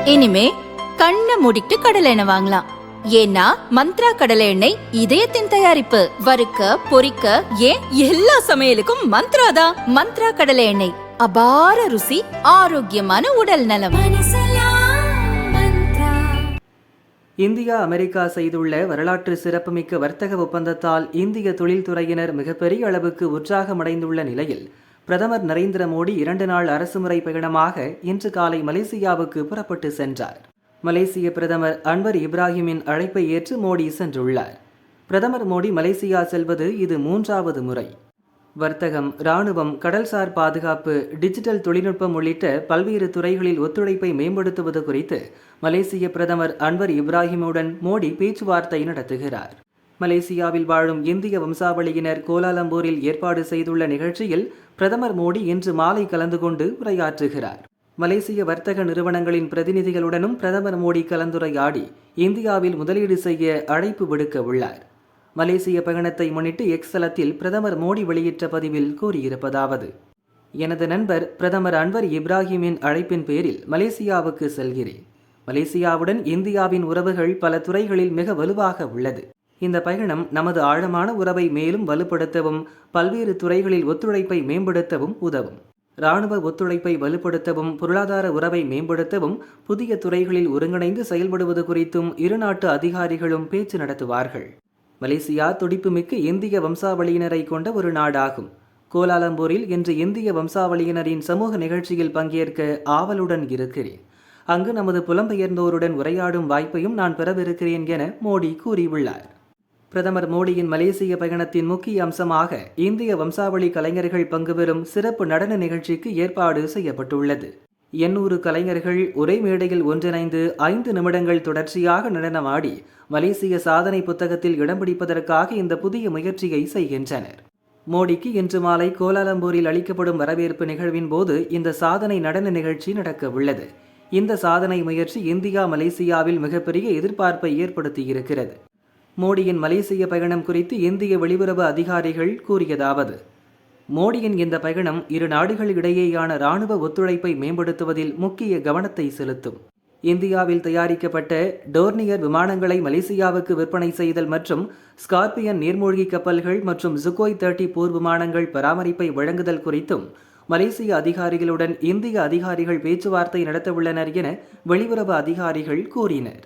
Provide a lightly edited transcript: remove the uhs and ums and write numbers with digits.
இனிமே கண்ணை மூடிட்டு கடலை எண்ணெய் வாங்கலாம். ஏன்னா மந்த்ரா கடலை எண்ணெய் இதயத்தின் தயாரிப்பு. வறுக்க பொரிக்க ஏன் எல்லா சமையலுக்கும் மந்த்ரா தான். மந்த்ரா கடலை எண்ணெய், அபார ருசி, ஆரோக்கியமான உடல் நலம். இந்தியா அமெரிக்கா செய்துள்ள வரலாற்று சிறப்புமிக்க வர்த்தக ஒப்பந்தத்தால் இந்திய தொழில்துறையினர் மிகப்பெரிய அளவுக்கு உற்சாகமடைந்துள்ள நிலையில் பிரதமர் நரேந்திர மோடி 2 நாள் அரசுமுறை பயணமாக இன்று காலை மலேசியாவுக்கு புறப்பட்டு சென்றார். மலேசிய பிரதமர் அன்வர் இப்ராஹிமின் அழைப்பை ஏற்று மோடி சென்றுள்ளார். பிரதமர் மோடி மலேசியா செல்வது இது 3வது முறை. வர்த்தகம், இராணுவம், கடல்சார் பாதுகாப்பு, டிஜிட்டல் தொழில்நுட்பம் உள்ளிட்ட பல்வேறு துறைகளில் ஒத்துழைப்பை மேம்படுத்துவது குறித்து மலேசிய பிரதமர் அன்வர் இப்ராஹிமுடன் மோடி பேச்சுவார்த்தை நடத்துகிறார். மலேசியாவில் வாழும் இந்திய வம்சாவளியினர் கோலாலம்பூரில் ஏற்பாடு செய்துள்ள நிகழ்ச்சியில் பிரதமர் மோடி இன்று மாலை கலந்து கொண்டு உரையாற்றுகிறார். மலேசிய வர்த்தக நிறுவனங்களின் பிரதிநிதிகளுடனும் பிரதமர் மோடி கலந்துரையாடி இந்தியாவில் முதலீடு செய்ய அழைப்பு விடுக்க உள்ளார். மலேசிய பயணத்தை முன்னிட்டு எக்ஸ் தளத்தில் பிரதமர் மோடி வெளியிட்ட பதிவில் கூறியிருப்பதாவது: எனது நண்பர் பிரதமர் அன்வர் இப்ராஹிமின் அழைப்பின் பேரில் மலேசியாவுக்கு செல்கிறேன். மலேசியாவுடன் இந்தியாவின் உறவுகள் பல துறைகளில் மிக வலுவாக உள்ளது. இந்த பயணம் நமது ஆழமான உறவை மேலும் வலுப்படுத்தவும் பல்வேறு துறைகளில் ஒத்துழைப்பை மேம்படுத்தவும் உதவும். இராணுவ ஒத்துழைப்பை வலுப்படுத்தவும் பொருளாதார உறவை மேம்படுத்தவும் புதிய துறைகளில் ஒருங்கிணைந்து செயல்படுவது குறித்தும் இரு நாட்டு அதிகாரிகளும் பேச்சு நடத்துவார்கள். மலேசியா துடிப்புமிக்க இந்திய வம்சாவளியினரை கொண்ட ஒரு நாடாகும். கோலாலம்பூரில் இன்று இந்திய வம்சாவளியினரின் சமூக நிகழ்ச்சியில் பங்கேற்க ஆவலுடன் இருக்கிறேன். அங்கு நமது புலம்பெயர்ந்தோருடன் உரையாடும் வாய்ப்பையும் நான் பெறவிருக்கிறேன் என மோடி கூறியுள்ளார். பிரதமர் மோடியின் மலேசிய பயணத்தின் முக்கிய அம்சமாக இந்திய வம்சாவளி கலைஞர்கள் பங்குபெறும் சிறப்பு நடன நிகழ்ச்சிக்கு ஏற்பாடு செய்யப்பட்டுள்ளது. 800 கலைஞர்கள் ஒரே மேடையில் ஒன்றிணைந்து 5 நிமிடங்கள் தொடர்ச்சியாக நடனமாடி மலேசிய சாதனை புத்தகத்தில் இடம் பிடிப்பதற்காக இந்த புதிய முயற்சியை செய்கின்றனர். மோடிக்கு இன்று மாலை கோலாலம்பூரில் அளிக்கப்படும் வரவேற்பு நிகழ்வின் போது இந்த சாதனை நடன நிகழ்ச்சி நடக்க உள்ளது. இந்த சாதனை முயற்சி இந்தியா மலேசியாவில் மிகப்பெரிய எதிர்பார்ப்பை ஏற்படுத்தியிருக்கிறது. மோடியின் மலேசிய பயணம் குறித்து இந்திய வெளியுறவு அதிகாரிகள் கூறியதாவது: மோடியின் இந்த பயணம் இரு நாடுகள் இடையேயான இராணுவ ஒத்துழைப்பை மேம்படுத்துவதில் முக்கிய கவனத்தை செலுத்தும். இந்தியாவில் தயாரிக்கப்பட்ட டோர்னியர் விமானங்களை மலேசியாவுக்கு விற்பனை செய்தல் மற்றும் ஸ்கார்பியன் நீர்மூழ்கி கப்பல்கள் மற்றும் சுகோய் 30 போர் விமானங்கள் பராமரிப்பை வழங்குதல் குறித்தும் மலேசிய அதிகாரிகளுடன் இந்திய அதிகாரிகள் பேச்சுவார்த்தை நடத்தவுள்ளனர் என வெளியுறவு அதிகாரிகள் கூறினர்.